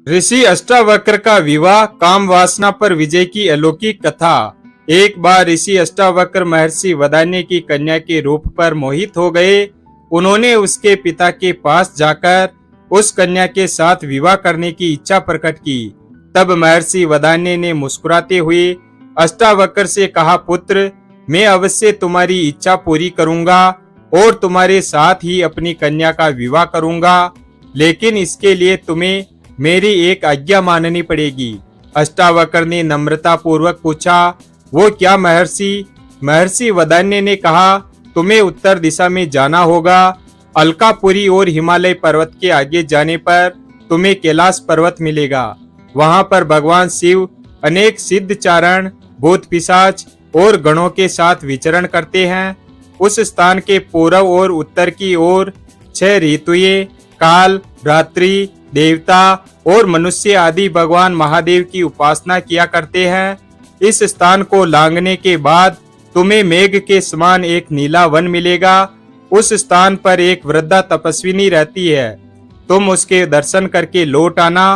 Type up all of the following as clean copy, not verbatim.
ऋषि अष्टावक्र का विवाह काम वासना पर विजय की अलौकिक कथा। एक बार ऋषि अष्टावक्र महर्षि वदान्य की कन्या के रूप पर मोहित हो गए। उन्होंने उसके पिता के पास जाकर उस कन्या के साथ विवाह करने की इच्छा प्रकट की। तब महर्षि वदान्य ने मुस्कुराते हुए अष्टावक्र से कहा, पुत्र, मैं अवश्य तुम्हारी इच्छा पूरी करूंगा और तुम्हारे साथ ही अपनी कन्या का विवाह करूंगा, लेकिन इसके लिए तुम्हें मेरी एक आज्ञा माननी पड़ेगी। अष्टावक्र ने नम्रता पूर्वक पूछा, वो क्या महर्षि? महर्षि वदान्य ने कहा, तुम्हें उत्तर दिशा में जाना होगा। अलकापुरी और हिमालय पर्वत के आगे जाने पर तुम्हें कैलाश पर्वत मिलेगा। वहां पर भगवान शिव अनेक सिद्ध चारण, भूत पिशाच और गणों के साथ विचरण करते हैं। उस स्थान के पूर्व और उत्तर की ओर 6 ऋतुएं, काल, रात्रि, देवता और मनुष्य आदि भगवान महादेव की उपासना किया करते हैं। इस स्थान को लांघने के बाद तुम्हें मेघ के समान एक नीला वन मिलेगा। उस स्थान पर एक वृद्धा तपस्विनी रहती है। तुम उसके दर्शन करके लौट आना।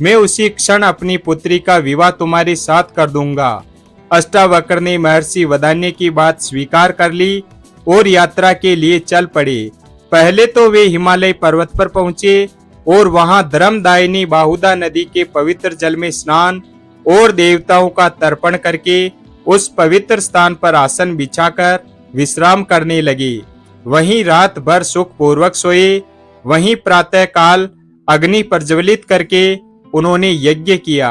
मैं उसी क्षण अपनी पुत्री का विवाह तुम्हारे साथ कर दूंगा। अष्टावक्र ने महर्षि वदान्य की बात स्वीकार कर ली और यात्रा के लिए चल पड़े। पहले तो वे हिमालय पर्वत पर पहुंचे और वहां धर्मदायिनी बाहुदा नदी के पवित्र जल में स्नान और देवताओं का तर्पण करके उस पवित्र स्थान पर आसन बिछाकर विश्राम करने लगे। वहीं रात भर सुख पूर्वक सोए। वहीं प्रातः काल अग्नि प्रज्वलित करके उन्होंने यज्ञ किया।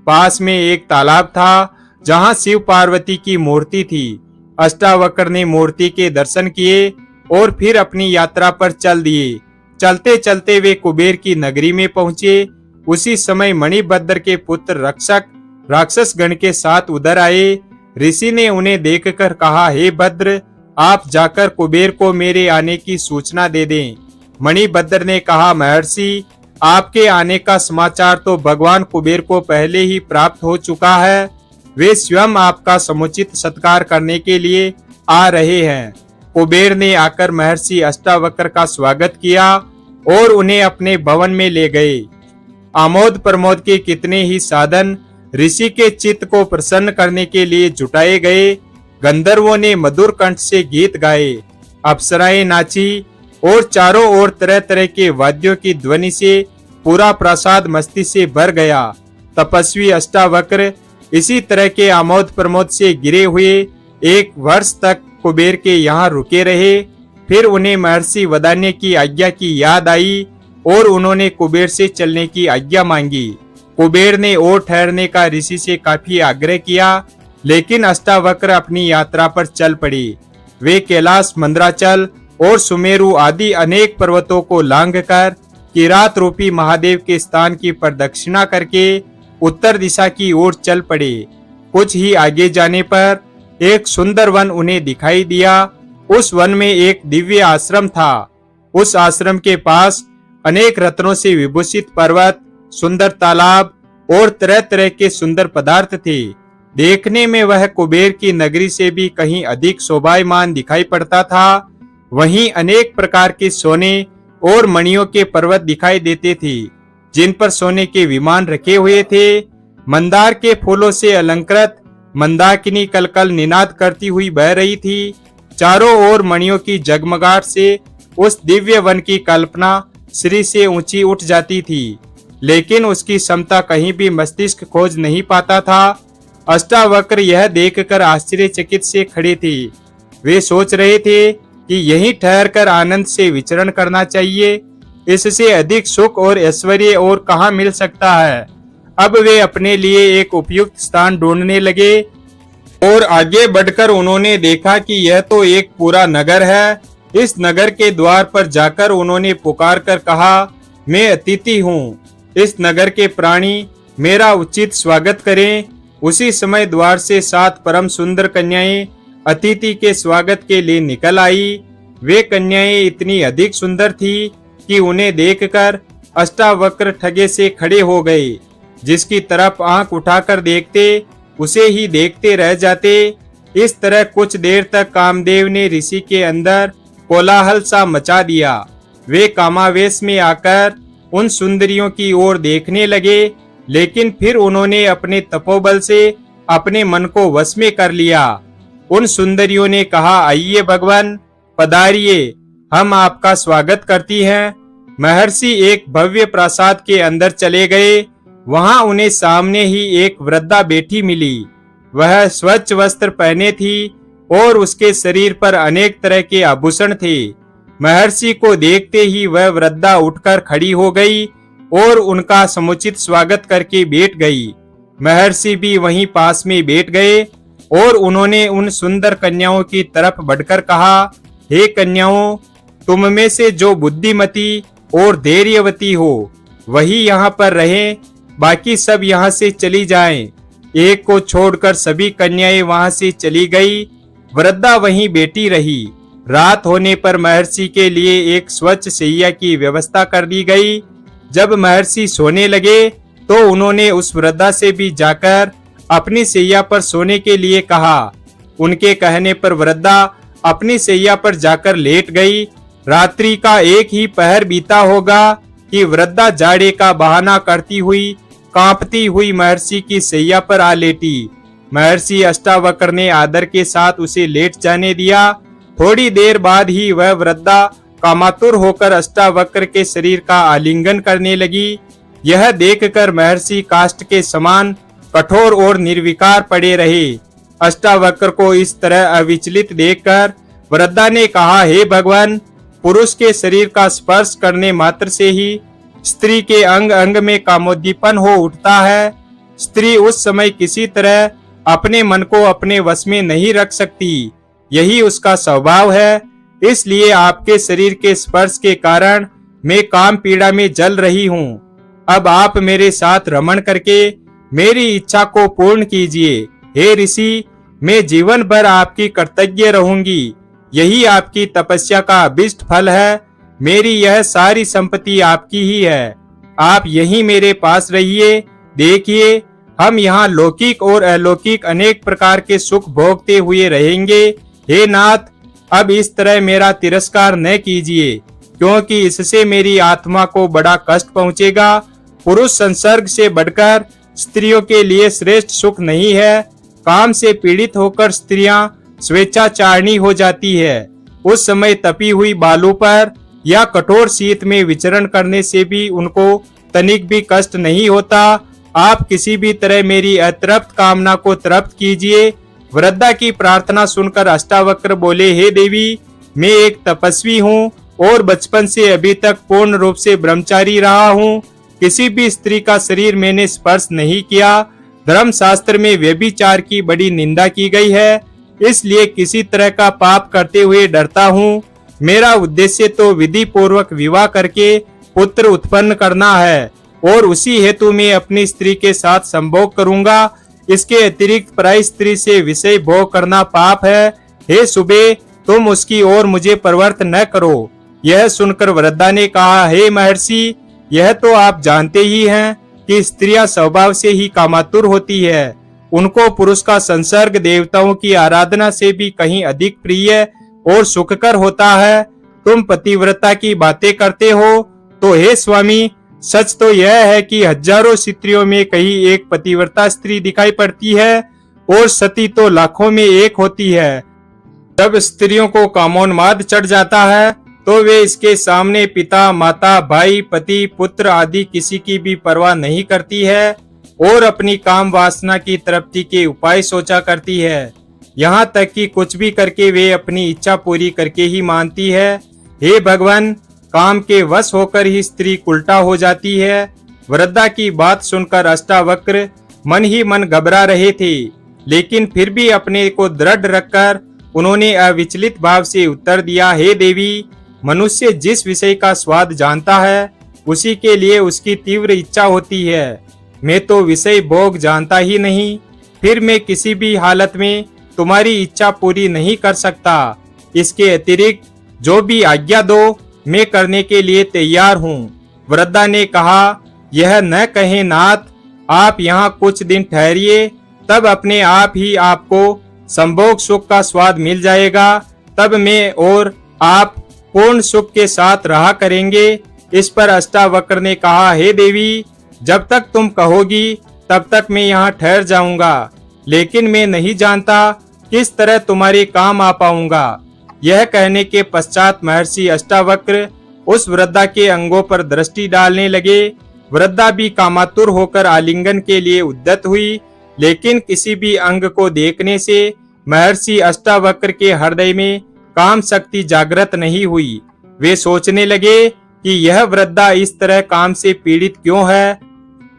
पास में एक तालाब था जहां शिव पार्वती की मूर्ति थी। अष्टावक्र ने मूर्ति के दर्शन किए और फिर अपनी यात्रा पर चल दिए। चलते चलते वे कुबेर की नगरी में पहुंचे। उसी समय मणिभद्र के पुत्र रक्षक राक्षस गण के साथ उधर आए। ऋषि ने उन्हें देखकर कहा, हे भद्र, आप जाकर कुबेर को मेरे आने की सूचना दे दें। मणिभद्र ने कहा, महर्षि, आपके आने का समाचार तो भगवान कुबेर को पहले ही प्राप्त हो चुका है। वे स्वयं आपका समुचित सत्कार करने के लिए आ रहे हैं। कुबेर ने आकर महर्षि अष्टावक्र का स्वागत किया और उन्हें अपने भवन में ले गए। आमोद प्रमोद के कितने ही साधन ऋषि के चित्त को प्रसन्न करने के लिए जुटाए गए। गंधर्वों ने मधुर कंठ से गीत गाए, अप्सराएं नाची और चारों ओर तरह तरह के वाद्यों की ध्वनि से पूरा प्रासाद मस्ती से भर गया। तपस्वी अष्टावक्र इसी तरह के आमोद प्रमोद से गिरे हुए 1 वर्ष तक कुबेर के यहाँ रुके रहे। फिर उन्हें महर्षि वदान्य की आज्ञा की याद आई और उन्होंने कुबेर से चलने की आज्ञा मांगी। कुबेर ने और ठहरने का ऋषि से काफी आग्रह किया, लेकिन अष्टावक्र अपनी यात्रा पर चल पड़े। वे कैलाश, मंदराचल और सुमेरु आदि अनेक पर्वतों को लांघकर किरात रूपी महादेव के स्थान की प्रदक्षिणा करके उत्तर दिशा की ओर चल पड़े। कुछ ही आगे जाने पर एक सुंदर वन उन्हें दिखाई दिया। उस वन में एक दिव्य आश्रम था। उस आश्रम के पास अनेक रत्नों से विभूषित पर्वत, सुंदर तालाब और तरह तरह के सुंदर पदार्थ थे। देखने में वह कुबेर की नगरी से भी कहीं अधिक शोभायमान दिखाई पड़ता था। वहीं अनेक प्रकार के सोने और मणियों के पर्वत दिखाई देते थे, जिन पर सोने के विमान रखे हुए थे। मंदार के फूलों से अलंकृत मंदाकिनी कलकल निनाद करती हुई बह रही थी। चारों ओर मणियों की जगमगाहट से उस दिव्य वन की कल्पना श्री से ऊंची उठ जाती थी, लेकिन उसकी क्षमता कहीं भी मस्तिष्क खोज नहीं पाता था। अष्टावक्र यह देखकर आश्चर्यचकित से खड़े थे। वे सोच रहे थे कि यहीं ठहरकर आनंद से विचरण करना चाहिए। इससे अधिक सुख और ऐश्वर्य और कहाँ मिल सकता है। अब वे अपने लिए एक उपयुक्त स्थान ढूंढने लगे और आगे बढ़कर उन्होंने देखा कि यह तो एक पूरा नगर है। इस नगर के द्वार पर जाकर उन्होंने पुकार कर कहा, मैं अतिथि हूँ, इस नगर के प्राणी मेरा उचित स्वागत करें। उसी समय द्वार से 7 परम सुंदर कन्याएं अतिथि के स्वागत के लिए निकल आई। वे कन्याएं इतनी अधिक सुंदर थी कि उन्हें देखकर अष्टावक्र ठगे से खड़े हो गए। जिसकी तरफ आंख उठाकर देखते उसे ही देखते रह जाते। इस तरह कुछ देर तक कामदेव ने ऋषि के अंदर कोलाहल सा मचा दिया। वे कामावेश में आकर उन सुंदरियों की ओर देखने लगे, लेकिन फिर उन्होंने अपने तपोबल से अपने मन को वश में कर लिया। उन सुंदरियों ने कहा, आइए भगवान, पधारिए, हम आपका स्वागत करती हैं। महर्षि एक भव्य प्रासाद के अंदर चले गए। वहां उन्हें सामने ही एक वृद्धा बैठी मिली। वह स्वच्छ वस्त्र पहने थी और उसके शरीर पर अनेक तरह के आभूषण थे। महर्षि को देखते ही वह वृद्धा उठकर खड़ी हो गई और उनका समुचित स्वागत करके बैठ गई। महर्षि भी वहीं पास में बैठ गए और उन्होंने उन सुंदर कन्याओं की तरफ बढ़कर कहा, हे कन्याओं, तुम में से जो बुद्धिमती और धैर्यवती हो वही यहाँ पर रहें, बाकी सब यहाँ से चली जाएं। एक को छोड़कर सभी कन्याएं वहां से चली गई। वृद्धा वहीं बैठी रही। रात होने पर महर्षि के लिए एक स्वच्छ शैया की व्यवस्था कर दी गई। जब महर्षि सोने लगे तो उन्होंने उस वृद्धा से भी जाकर अपनी शैया पर सोने के लिए कहा। उनके कहने पर वृद्धा अपनी शैया पर जाकर लेट गई। रात्रि का एक ही पहर बीता होगा कि वृद्धा जाड़े का बहाना करती हुई कांपती हुई महर्षि की शैया पर आ लेटी। महर्षि अष्टावक्र ने आदर के साथ उसे लेट जाने दिया। थोड़ी देर बाद ही वह वृद्धा कामातुर होकर अष्टावक्र के शरीर का आलिंगन करने लगी। यह देखकर महर्षि काष्ठ के समान कठोर और निर्विकार पड़े रहे। अष्टावक्र को इस तरह अविचलित देखकर वृद्धा ने कहा, हे भगवान, पुरुष के शरीर का स्पर्श करने मात्र से ही स्त्री के अंग अंग में कामोद्दीपन हो उठता है। स्त्री उस समय किसी तरह अपने मन को अपने वश में नहीं रख सकती, यही उसका स्वभाव है। इसलिए आपके शरीर के स्पर्श के कारण मैं काम पीड़ा में जल रही हूँ। अब आप मेरे साथ रमण करके मेरी इच्छा को पूर्ण कीजिए। हे ऋषि, मैं जीवन भर आपकी कृतज्ञ रहूंगी। यही आपकी तपस्या का अभिष्ट फल है। मेरी यह सारी संपत्ति आपकी ही है। आप यहीं मेरे पास रहिए। देखिए, हम यहाँ लौकिक और अलौकिक अनेक प्रकार के सुख भोगते हुए रहेंगे। हे नाथ, अब इस तरह मेरा तिरस्कार न कीजिए, क्योंकि इससे मेरी आत्मा को बड़ा कष्ट पहुँचेगा। पुरुष संसर्ग से बढ़कर स्त्रियों के लिए श्रेष्ठ सुख नहीं है। काम से पीड़ित होकर स्त्रियां स्वेच्छाचारिणी हो जाती है। उस समय तपी हुई बालू पर या कठोर शीत में विचरण करने से भी उनको तनिक भी कष्ट नहीं होता। आप किसी भी तरह मेरी अतृप्त कामना को तृप्त कीजिए। वृद्धा की प्रार्थना सुनकर अष्टावक्र बोले, हे देवी, मैं एक तपस्वी हूँ और बचपन से अभी तक पूर्ण रूप से ब्रह्मचारी रहा हूँ। किसी भी स्त्री का शरीर मैंने स्पर्श नहीं किया। धर्म शास्त्र में व्यभिचार की बड़ी निंदा की गई है, इसलिए किसी तरह का पाप करते हुए डरता हूँ। मेरा उद्देश्य तो विधि पूर्वक विवाह करके पुत्र उत्पन्न करना है और उसी हेतु मैं अपनी स्त्री के साथ संभोग करूंगा। इसके अतिरिक्त पराई स्त्री से विषय भोग करना पाप है। हे सुबे, तुम उसकी ओर मुझे प्रवृत्त न करो। यह सुनकर वृद्धा ने कहा, हे महर्षि, यह तो आप जानते ही हैं कि स्त्रियां स्वभाव से ही कामातुर होती है। उनको पुरुष का संसर्ग देवताओं की आराधना से भी कहीं अधिक प्रिय और सुखकर होता है। तुम पतिव्रता की बातें करते हो, तो हे स्वामी, सच तो यह है कि हजारों स्त्रियों में कहीं एक पतिव्रता स्त्री दिखाई पड़ती है और सती तो लाखों में एक होती है। जब स्त्रियों को कामोन्माद चढ़ जाता है तो वे इसके सामने पिता, माता, भाई, पति, पुत्र आदि किसी की भी परवाह नहीं करती है और अपनी काम वासना की तृप्ति के उपाय सोचा करती है। यहाँ तक कि कुछ भी करके वे अपनी इच्छा पूरी करके ही मानती है। हे भगवान, काम के वश होकर ही स्त्री उल्टा हो जाती है। वृद्धा की बात सुनकर अष्टावक्र मन ही मन घबरा रहे थे, लेकिन फिर भी अपने को दृढ़ रखकर उन्होंने अविचलित भाव से उत्तर दिया, हे देवी, मनुष्य जिस विषय का स्वाद जानता है उसी के लिए उसकी तीव्र इच्छा होती है। मैं तो विषय भोग जानता ही नहीं, फिर मैं किसी भी हालत में तुम्हारी इच्छा पूरी नहीं कर सकता। इसके अतिरिक्त जो भी आज्ञा दो, मैं करने के लिए तैयार हूँ। वृद्धा ने कहा, यह न कहें नाथ, आप यहाँ कुछ दिन ठहरिए, तब अपने आप ही आपको संभोग सुख का स्वाद मिल जाएगा। तब मैं और आप पूर्ण सुख के साथ रहा करेंगे। इस पर अष्टावक्र ने कहा, हे देवी, जब तक तुम कहोगी तब तक मैं यहाँ ठहर जाऊंगा, लेकिन मैं नहीं जानता किस तरह तुम्हारे काम आ पाऊंगा। यह कहने के पश्चात महर्षि अष्टावक्र उस वृद्धा के अंगों पर दृष्टि डालने लगे। वृद्धा भी कामातुर होकर आलिंगन के लिए उद्यत हुई, लेकिन किसी भी अंग को देखने से महर्षि अष्टावक्र के हृदय में काम शक्ति जागृत नहीं हुई। वे सोचने लगे कि यह वृद्धा इस तरह काम से पीड़ित क्यों है।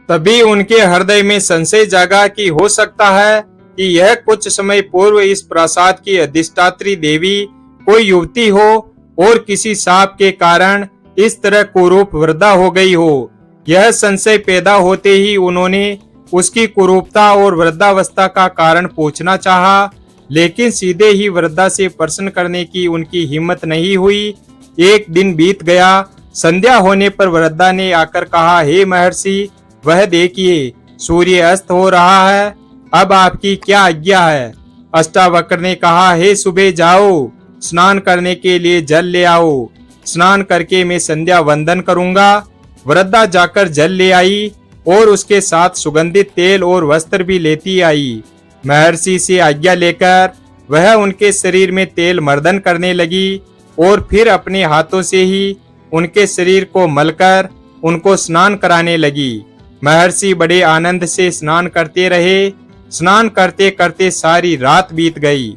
तभी उनके हृदय में संशय जागा कि हो सकता है कि यह कुछ समय पूर्व इस प्रासाद की अधिष्ठात्री देवी कोई युवती हो और किसी शाप के कारण इस तरह कुरूप वृद्धा हो गई हो। यह संशय पैदा होते ही उन्होंने उसकी कुरूपता और वृद्धावस्था का कारण पूछना चाहा, लेकिन सीधे ही वृद्धा से प्रश्न करने की उनकी हिम्मत नहीं हुई। एक दिन बीत गया। संध्या होने पर वृद्धा ने आकर कहा, हे महर्षि, वह देखिए सूर्य अस्त हो रहा है, अब आपकी क्या आज्ञा है। अष्टावक्र ने कहा, हे सुबह जाओ, स्नान करने के लिए जल ले आओ, स्नान करके मैं संध्या वंदन करूंगा। वृद्धा जाकर जल ले आई और उसके साथ सुगंधित तेल और वस्त्र भी लेती आई। महर्षि से आज्ञा लेकर वह उनके शरीर में तेल मर्दन करने लगी और फिर अपने हाथों से ही उनके शरीर को मलकर उनको स्नान कराने लगी। महर्षि बड़े आनंद से स्नान करते रहे। स्नान करते करते सारी रात बीत गई।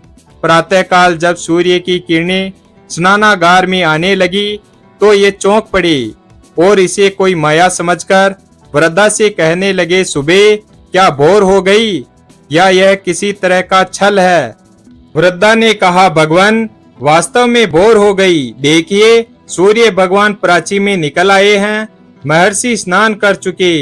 प्रातःकाल जब सूर्य की किरणें स्नानागार में आने लगी तो ये चौंक पड़े और इसे कोई माया समझकर वृद्धा से कहने लगे, सुबह क्या भोर हो गई या यह किसी तरह का छल है। वृद्धा ने कहा, भगवान, वास्तव में भोर हो गई। देखिए सूर्य भगवान प्राची में निकल आए हैं। महर्षि स्नान कर चुके।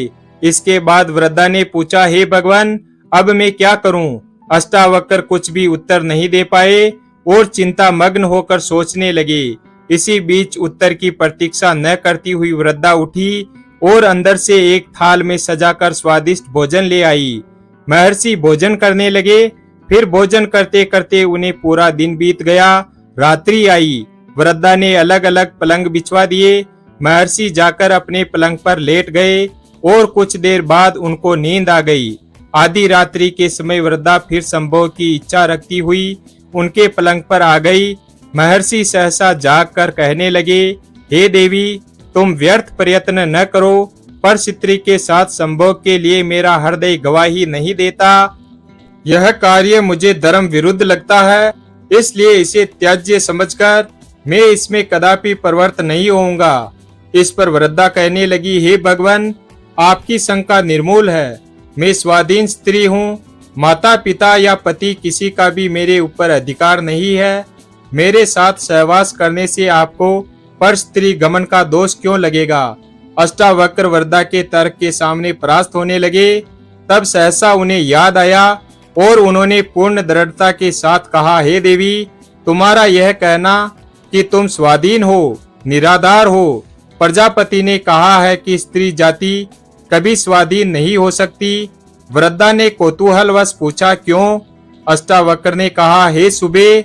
इसके बाद वृद्धा ने पूछा, हे भगवान, अब मैं क्या करूं। अष्टावक्र कुछ भी उत्तर नहीं दे पाए और चिंता मग्न होकर सोचने लगे। इसी बीच उत्तर की प्रतीक्षा न करती हुई वृद्धा उठी और अंदर से एक थाल में सजाकर स्वादिष्ट भोजन ले आई। महर्षि भोजन करने लगे। फिर भोजन करते करते उन्हें पूरा दिन बीत गया। रात्रि आई। वृद्धा ने अलग अलग पलंग बिछवा दिए। महर्षि जाकर अपने पलंग पर लेट गए और कुछ देर बाद उनको नींद आ गई। आधी रात्रि के समय वृद्धा फिर संभोग की इच्छा रखती हुई उनके पलंग पर आ गई। महर्षि सहसा जाग कर कहने लगे, हे देवी, तुम व्यर्थ प्रयत्न न करो, पर स्त्री के साथ संभोग के लिए मेरा हृदय गवाही नहीं देता। यह कार्य मुझे धर्म विरुद्ध लगता है, इसलिए इसे त्याज्य समझकर मैं इसमें कदापि प्रवृत्त नहीं होऊंगा। इस पर वृद्धा कहने लगी, हे भगवान, आपकी शंका निर्मूल है। मैं स्वाधीन स्त्री हूँ। माता पिता या पति किसी का भी मेरे ऊपर अधिकार नहीं है। मेरे साथ सहवास करने से आपको पर स्त्री गमन का दोष क्यों लगेगा। अष्टावक्र वृद्धा के तर्क के सामने परास्त होने लगे। तब सहसा उन्हें याद आया और उन्होंने पूर्ण दृढ़ता के साथ कहा, हे देवी, तुम्हारा यह कहना कि तुम स्वाधीन हो, निराधार हो, प्रजापति ने कहा है कि स्त्री जाति कभी स्वाधीन नहीं हो सकती। वृद्धा ने कौतूहलवश पूछा, क्यों। अष्टावक्र ने कहा, हे सुबह,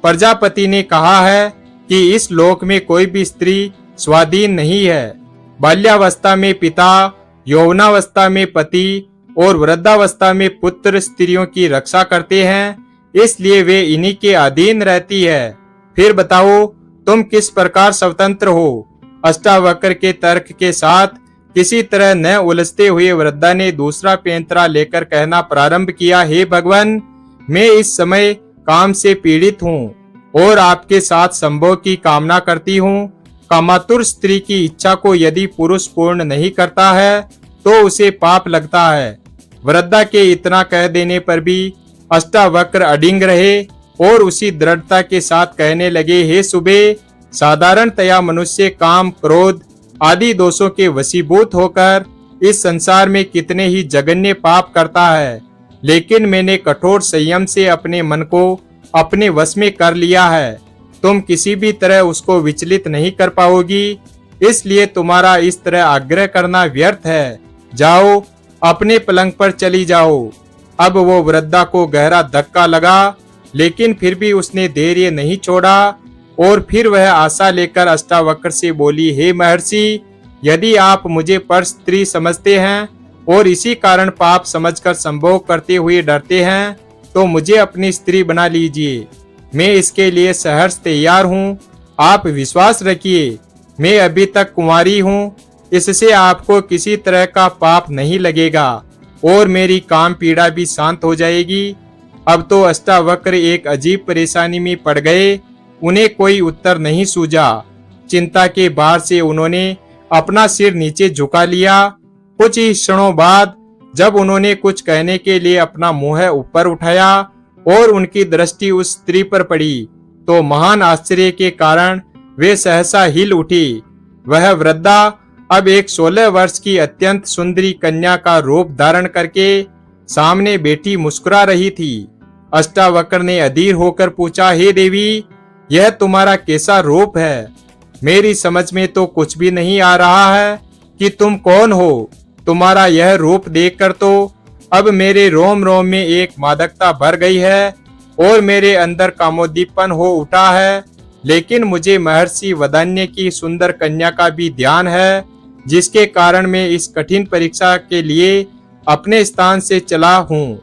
प्रजापति ने कहा है कि इस लोक में कोई भी स्त्री स्वाधीन नहीं है। बाल्यावस्था में पिता, यौवनावस्था में पति और वृद्धावस्था में पुत्र स्त्रियों की रक्षा करते हैं, इसलिए वे इन्हीं के अधीन रहती है। फिर बताओ तुम किस प्रकार स्वतंत्र हो। अष्टावक्र के तर्क के साथ किसी तरह न उलझते हुए वृद्धा ने दूसरा पैंतरा लेकर कहना प्रारंभ किया, हे भगवान, मैं इस समय काम से पीड़ित हूँ और आपके साथ संभोग की कामना करती हूँ। कामातुर स्त्री की इच्छा को यदि पुरुष पूर्ण नहीं करता है तो उसे पाप लगता है। वृद्धा के इतना कह देने पर भी अष्टावक्र अडिंग रहे और उसी दृढ़ता के साथ कहने लगे, हे सुबह, साधारणतया मनुष्य काम, क्रोध आदि दोषों के वशीभूत होकर इस संसार में कितने ही जघन्य पाप करता है, लेकिन मैंने कठोर संयम से अपने मन को अपने वश में कर लिया है। तुम किसी भी तरह उसको विचलित नहीं कर पाओगी, इसलिए तुम्हारा इस तरह आग्रह करना व्यर्थ है। जाओ, अपने पलंग पर चली जाओ। अब वो वृद्धा को गहरा धक्का लगा, लेकिन फिर भी उसने धैर्य नहीं छोड़ा और फिर वह आशा लेकर अष्टावक्र से बोली, हे महर्षि, यदि आप मुझे पर स्त्री समझते हैं और इसी कारण पाप समझकर संभोग करते हुए डरते हैं, तो मुझे अपनी स्त्री बना लीजिए। मैं इसके लिए सहर्ष तैयार हूँ। आप विश्वास रखिए, मैं अभी तक कुंवारी हूँ, इससे आपको किसी तरह का पाप नहीं लगेगा और मेरी काम पीड़ा भी शांत हो जाएगी। अब तो अष्टावक्र एक अजीब परेशानी में पड़ गए। उन्हें कोई उत्तर नहीं सूझा। चिंता के भार से उन्होंने अपना सिर नीचे झुका लिया। कुछ ही क्षणों बाद जब उन्होंने कुछ कहने के लिए अपना मुंह ऊपर उठाया और उनकी दृष्टि उस स्त्री पर पड़ी, तो महान आश्चर्य के कारण वे सहसा हिल उठी। वह वृद्धा अब एक 16 वर्ष की अत्यंत सुंदरी कन्या का रूप धारण करके सामने बैठी मुस्कुरा रही थी। अष्टावक्र ने अधीर होकर पूछा, हे देवी, यह तुम्हारा कैसा रूप है? मेरी समझ में तो कुछ भी नहीं आ रहा है कि तुम कौन हो। तुम्हारा यह रूप देखकर तो अब मेरे रोम रोम में एक मादकता भर गई है और मेरे अंदर कामोद्दीपन हो उठा है। लेकिन मुझे महर्षि वदान्य की सुंदर कन्या का भी ध्यान है, जिसके कारण मैं इस कठिन परीक्षा के लिए अपने स्थान से चला हूँ।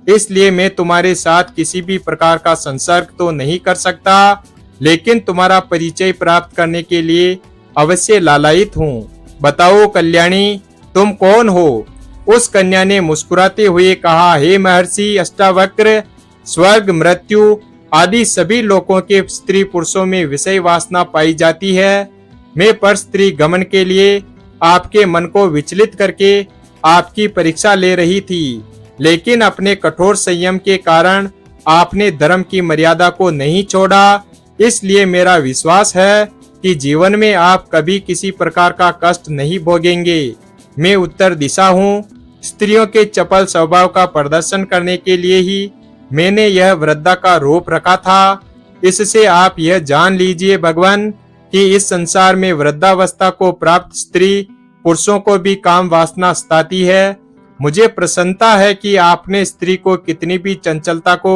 इसलिए मैं तुम्हारे साथ किसी भी प्रकार का संसर्ग तो नहीं कर सकता, लेकिन तुम्हारा परिचय प्राप्त करने के लिए अवश्य लालायित हूँ। बताओ कल्याणी, तुम कौन हो? उस कन्या ने मुस्कुराते हुए कहा, हे महर्षि अष्टावक्र, स्वर्ग, मृत्यु आदि सभी लोगों के स्त्री पुरुषों में विषय वासना पाई जाती है। मैं पर स्त्री गमन के लिए आपके मन को विचलित करके आपकी परीक्षा ले रही थी, लेकिन अपने कठोर संयम के कारण आपने धर्म की मर्यादा को नहीं छोड़ा। इसलिए मेरा विश्वास है कि जीवन में आप कभी किसी प्रकार का कष्ट नहीं भोगेंगे। मैं उत्तर दिशा हूँ। स्त्रियों के चपल स्वभाव का प्रदर्शन करने के लिए ही मैंने यह वृद्धा का रूप रखा था। इससे आप यह जान लीजिए भगवान कि इस संसार में वृद्धावस्था को प्राप्त स्त्री पुरुषों को भी काम वासना सताती है। मुझे प्रसन्नता है कि आपने स्त्री को कितनी भी चंचलता को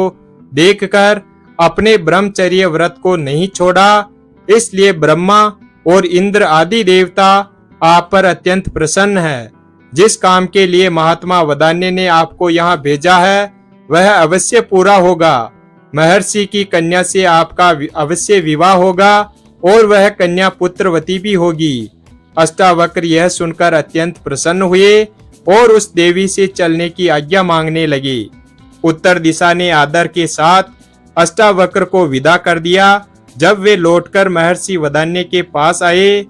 देखकर अपने ब्रह्मचर्य व्रत को नहीं छोड़ा। इसलिए ब्रह्मा और इंद्र आदि देवता आप पर अत्यंत प्रसन्न है। जिस काम के लिए महात्मा वदान्य ने आपको यहाँ भेजा है वह अवश्य पूरा होगा। महर्षि की कन्या से आपका अवश्य विवाह होगा और वह कन्या पुत्रवती भी होगी। अष्टावक्र यह सुनकर अत्यंत प्रसन्न हुए और उस देवी से चलने की आज्ञा मांगने लगे। उत्तर दिशा ने आदर के साथ अष्टावक्र को विदा कर दिया। जब वे लौटकर महर्षि वदान्य के पास आए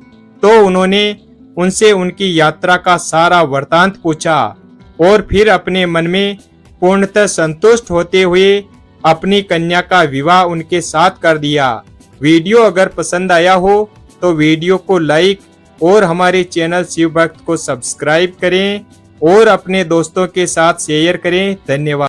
तो उन्होंने उनसे उनकी यात्रा का सारा वृतांत पूछा और फिर अपने मन में पूर्णतः संतुष्ट होते हुए अपनी कन्या का विवाह उनके साथ कर दिया। वीडियो अगर पसंद आया हो तो वीडियो को लाइक और हमारे चैनल शिव भक्त को सब्सक्राइब करें और अपने दोस्तों के साथ शेयर करें। धन्यवाद।